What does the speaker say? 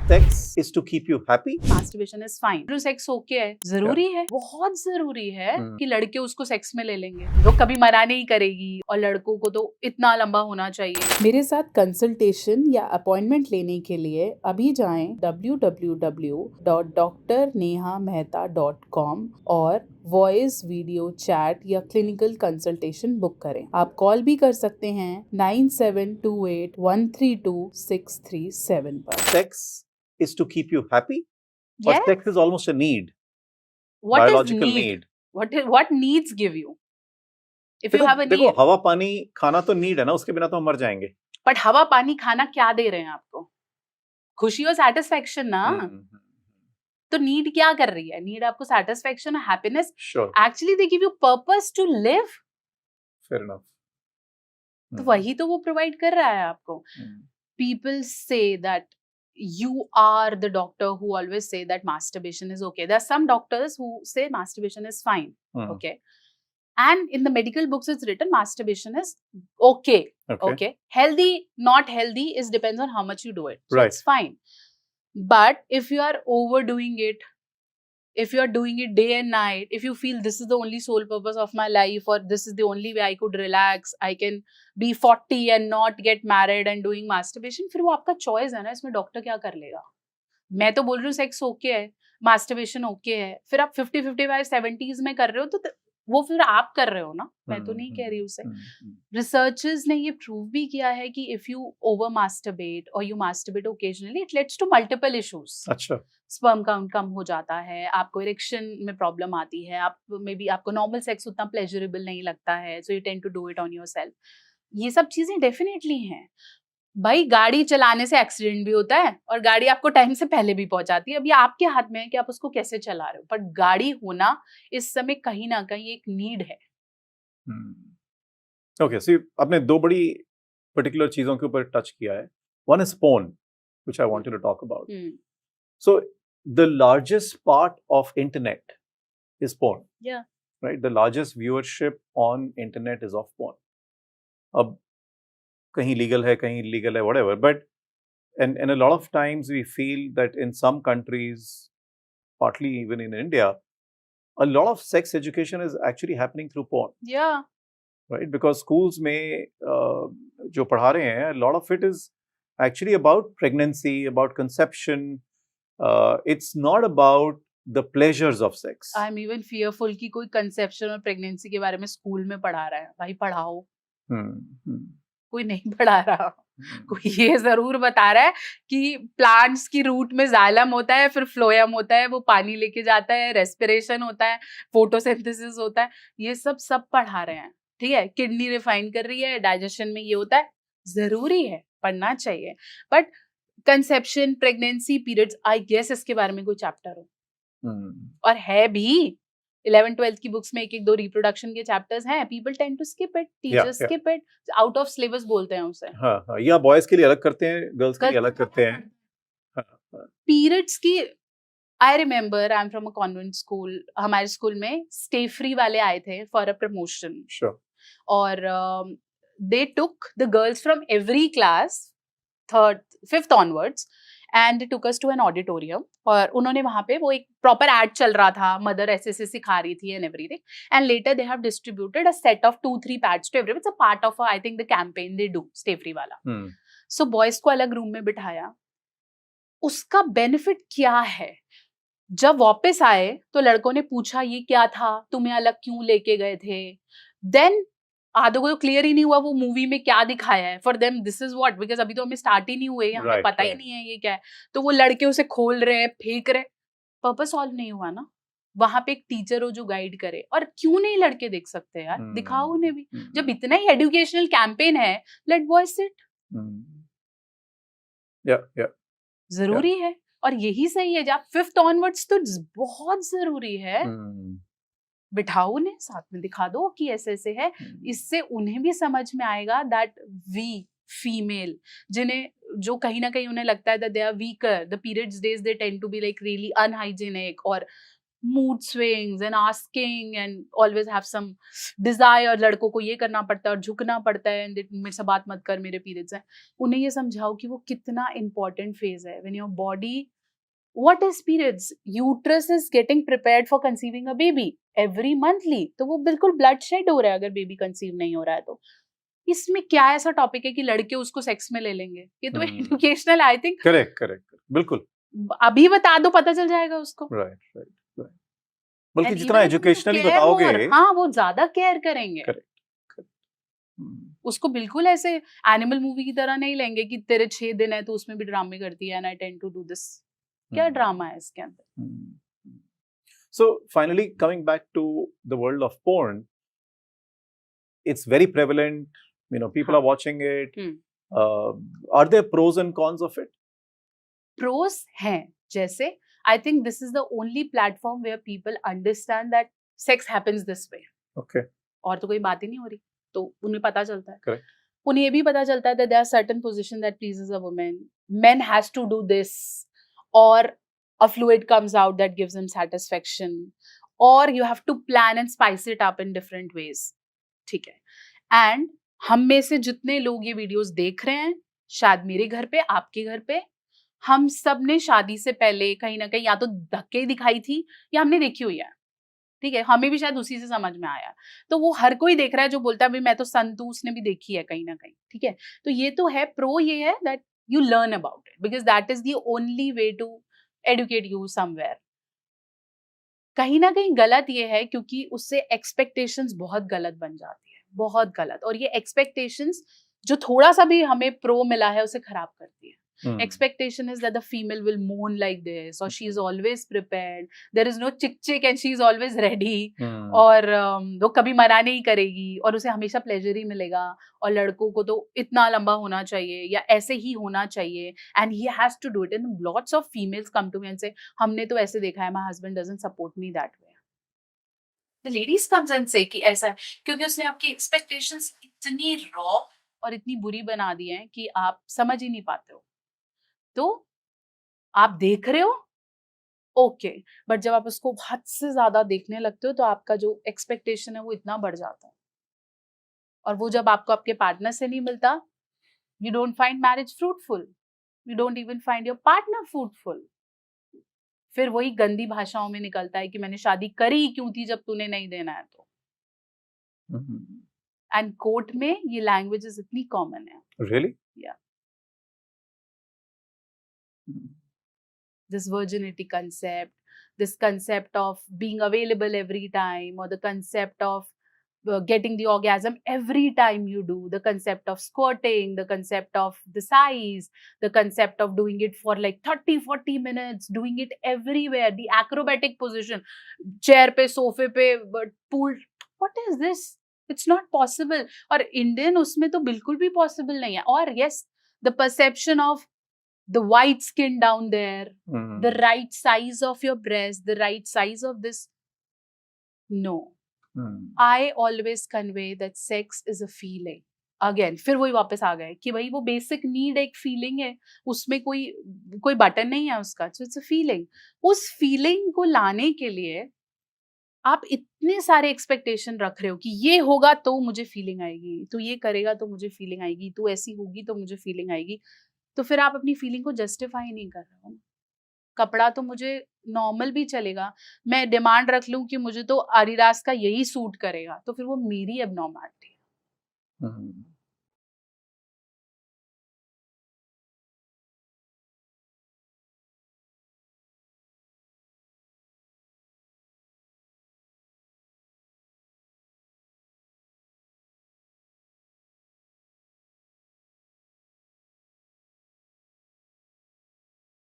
Sex is to keep you happy. Masturbation is fine. जो sex okay है, जरूरी है, बहुत जरूरी है कि लड़के उसको सेक्स में ले लेंगे. वो कभी मना नहीं करेगी और लड़कों को तो इतना लंबा होना चाहिए. मेरे साथ कंसल्टेशन या अपॉइंटमेंट लेने के लिए अभी जाएं www.drnehamehta.com और वॉइस वीडियो चैट या क्लिनिकल कंसल्टेशन बुक करें. आप कॉल भी कर सकते हैं 9728132637 पर. Sex is to keep you happy. Or Yes. sex is almost a need, What is biological need? need. What needs give you? If you have a देखो need. हवा पानी खाना तो नीड है ना, उसके बिना तो हम मर जाएंगे. बट हवा पानी खाना क्या दे रहे हैं आपको? खुशी और सेटिस्फेक्शन ना. तो नीड क्या कर रही है? नीड आपको सेटिस्फेक्शन और happiness. Sure. Actually they give you purpose to live. Fair enough. तो वही तो वो प्रोवाइड कर रहा है आपको. People say that you are the doctor who always say that masturbation is okay. There are some doctors who say masturbation is fine. Okay. And in the medical books it's written masturbation is okay. Okay. Healthy, not healthy is depends on how much you do it. So Right. it's fine. But if you are overdoing it, if you are doing it day and night, if you feel this is the only sole purpose of my life or this is the only way I could relax, I can be 40 and not get married and doing masturbation, फिर वो आपका choice है ना. इसमें doctor क्या कर लेगा? मैं तो बोल रही हूँ सेक्स ओके है, मास्टरबेशन ओके है. फिर आप 50, 55, 70s में कर रहे हो तो वो फिर आप कर रहे हो ना. मैं तो नहीं कह रही उसे. रिसर्चर्स ने ये प्रूव भी किया है कि इफ यू ओवर मास्टरबेट और you masturbate occasionally it leads to multiple issues. अच्छा. स्पर्म काउंट कम हो जाता है, आपको इरेक्शन में प्रॉब्लम आती है, आप मे बी आपको नॉर्मल सेक्स उतना प्लेजरेबल नहीं लगता है, so you tend to do it on yourself. ये सब चीजें डेफिनेटली हैं. भाई गाड़ी चलाने से एक्सीडेंट भी होता है और गाड़ी आपको टाइम से पहले भी पहुंचाती है. अब ये आपके हाथ में है कि आप उसको कैसे चला रहे हो. पर गाड़ी होना इस समय कहीं ना कहीं एक नीड है. ओके, सो आपने दो बड़ी पर्टिकुलर चीजों के ऊपर टच किया है. One is porn, which I wanted to talk about. So the largest part of internet is porn. Yeah. Right? The largest viewership on internet is of porn. अब कहीं legal है, कहीं illegal है, whatever. But and a lot of times we feel that in some countries, partly even in India, a lot of sex education is actually happening through porn. Yeah. Right? Because schools में जो पढ़ा रहे हैं, a lot of it is actually about pregnancy, about conception. It's not about the pleasures of sex. I'm even fearful कि कोई conception और pregnancy के बारे में स्कूल में पढ़ा रहा है. भाई पढ़ाओ. कोई नहीं पढ़ा रहा. कोई ये जरूर बता रहा है कि प्लांट्स की रूट में जाइलम होता है, फिर फ्लोएम होता है, वो पानी लेके जाता है, रेस्पिरेशन होता है, फोटोसिंथेसिस होता है. ये सब पढ़ा रहे हैं. ठीक है, किडनी रिफाइन कर रही है, डाइजेशन में ये होता है. जरूरी है, पढ़ना चाहिए. But conception, pregnancy, periods, I guess इसके बारे में कोई चैप्टर हो. और है भी. 11th-12th की बुक्स में एक 2 रिप्रोडक्शन के चैप्टर्स हैं. People tend to skip it, teachers skip it. Out of syllabus बोलते हैं उसे. हाँ, या बॉयज के लिए अलग करते हैं, गर्ल्स के लिए अलग करते हैं. पीरियड्स की I remember, I am from a convent school. हमारे स्कूल में स्टे फ्री वाले आए थे फॉर अ प्रमोशन. Sure. और they took the girls from every class 3rd, 5th onwards and they took us to an auditorium. और उन्होंने वहाँ पे वो एक प्रॉपर एड चल रहा था, मदर ऐसे सिखा रही थी and everything. And later they have distributed a set of 2-3 pads to everyone. It's a part of I think the campaign they do, Stay Free वाला. So boys को अलग रूम में बिठाया. उसका बेनिफिट क्या है? जब वापस आए तो लड़कों ने पूछा ये क्या था, तुम्हें अलग क्यों लेके गए थे. Then आधो को क्लियर ही नहीं हुआ वो मूवी में क्या दिखाया है. For them this is what, because अभी तो हमें स्टार्ट ही नहीं हुए, हमें पता ही नहीं है ये क्या है. तो वो लड़के उसे खोल रहे हैं, फेंक रहे. पर्पस सॉल्व नहीं हुआ ना. वहां पे एक टीचर हो जो गाइड करे. और क्यों नहीं लड़के देख सकते यार? दिखाओ उन्हें भी. जब इतना ही एजुकेशनल कैंपेन है, लेट बॉयज सिट. जरूरी है और यही सही है. जब 5th ऑनवर्ड्स तो बहुत जरूरी है. बिठाओ उन्हें, साथ में दिखा दो कि ऐसे ऐसे है. इससे उन्हें भी समझ में आएगा दैट वी फीमेल, जिन्हें जो कहीं ना कहीं उन्हें लगता है that they are weaker, the periods days they tend to be like really unhygienic और mood swings and asking and always have some desire, लड़कों को ये करना पड़ता है और झुकना पड़ता है, एंड मेरे से बात मत कर, मेरे पीरियड्स हैं। उन्हें ये समझाओ कि वो कितना इंपॉर्टेंट फेज है। When your body, what is periods? Uterus is getting prepared for conceiving a baby every monthly, तो वो बिल्कुल bloodshed हो रहा है अगर बेबी कंसीव नहीं हो रहा है तो। इसमें क्या ऐसा टॉपिक है कि लड़के उसको सेक्स में ले लेंगे? ये तो एजुकेशनल, आई थिंक। करेक्ट, बिल्कुल। अभी बता दो, पता चल जाएगा उसको। राइट। बल्कि जितना एजुकेशनली बताओगे, हाँ, वो ज्यादा केयर करेंगे। करेक्ट। उसको बिल्कुल ऐसे एनिमल मूवी की तरह नहीं लेंगे कि तेरे 6 दिन है तो उसमें भी ड्रामे करती है, and I tend to do this. क्या ड्रामा है इसके अंदर? So finally, coming back to the world of porn, it's very prevalent. People are watching it. Are there pros and cons of it? Pros हैं, जैसे I think this is the only platform where people understand that sex happens this way. Okay. और तो कोई बात ही नहीं हो रही, तो उन्हें पता चलता है। Correct. उन्हें ये भी पता चलता है that there are certain position that pleases a woman. Men has to do this. Or a fluid comes out that gives them satisfaction, or you have to plan and spice it up in different ways. ठीक है। And हम में से जितने लोग ये videos देख रहे हैं, शायद मेरे घर पे, आपके घर पे, हम सब ने शादी से पहले कहीं ना कहीं या तो धक्के दिखाई थी या हमने देखी हुई है। ठीक है, हमें भी शायद उसी से समझ में आया। तो वो हर कोई देख रहा है जो बोलता है भाई मैं तो संतू, उसने भी देखी है कहीं ना कहीं। ठीक है, तो ये तो है, प्रो ये है that you learn about it because that is the only way to educate you somewhere. कहीं ना कहीं गलत ये है क्योंकि उससे expectations बहुत गलत बन जाती है, बहुत गलत। और ये expectations जो थोड़ा सा भी हमें प्रो मिला है उसे खराब करती है। Expectation is that the female will moan like this, or she is always prepared. There is no chick and she is always ready. और वो कभी मना नहीं करेगी और उसे हमेशा प्लेजर ही मिलेगा। और लड़कों को तो इतना लंबा होना चाहिए या ऐसे ही होना चाहिए, and he has to do it. And lots of females come to me and say, हमने तो ऐसे देखा है, my husband doesn't support me that way. The ladies comes and say कि ऐसा है क्योंकि उसने आपकी expectations इतनी raw और इतनी बुरी बना दी है कि आप समझ ही नहीं पाते हो। तो आप देख रहे हो ओके, बट जब आप उसको हद से ज्यादा देखने लगते हो तो आपका जो एक्सपेक्टेशन है वो इतना बढ़ जाता है, और वो जब आपको आपके पार्टनर से नहीं मिलता, you don't find marriage fruitful, you don't even find your partner fruitful. फिर वही गंदी भाषाओं में निकलता है कि मैंने शादी करी क्यों थी जब तूने नहीं देना है तो। एंड कोर्ट में ये लैंग्वेजेस इतनी कॉमन है। Really? Yeah. This virginity concept, this concept of being available every time, or the concept of getting the orgasm every time you do, the concept of squirting, the concept of the size, the concept of doing it for like 30-40 minutes, doing it everywhere, the acrobatic position, chair pe, sofa pe, pool, what is this? It's not possible. और Indian उसमें तो बिल्कुल भी possible नहीं है। और yes, the perception of the white skin down there, the right size of your breast, the right size of this. No. I always convey that sex is a feeling. Again, फिर वही वापस आ गए कि भाई वो बेसिक नीड एक feeling है, उसमें कोई बटन नहीं है उसका, so it's a feeling. उस फीलिंग को लाने के लिए आप इतने सारे एक्सपेक्टेशन रख रहे हो कि ये होगा तो मुझे फीलिंग आएगी, तू ये करेगा तो मुझे फीलिंग आएगी, तू ऐसी होगी तो मुझे फीलिंग आएगी। तो फिर आप अपनी फीलिंग को जस्टिफाई नहीं कर रहे हो। कपड़ा तो मुझे नॉर्मल भी चलेगा, मैं डिमांड रख लूं कि मुझे तो एडिडास का यही सूट करेगा, तो फिर वो मेरी एबनॉर्मलिटी है।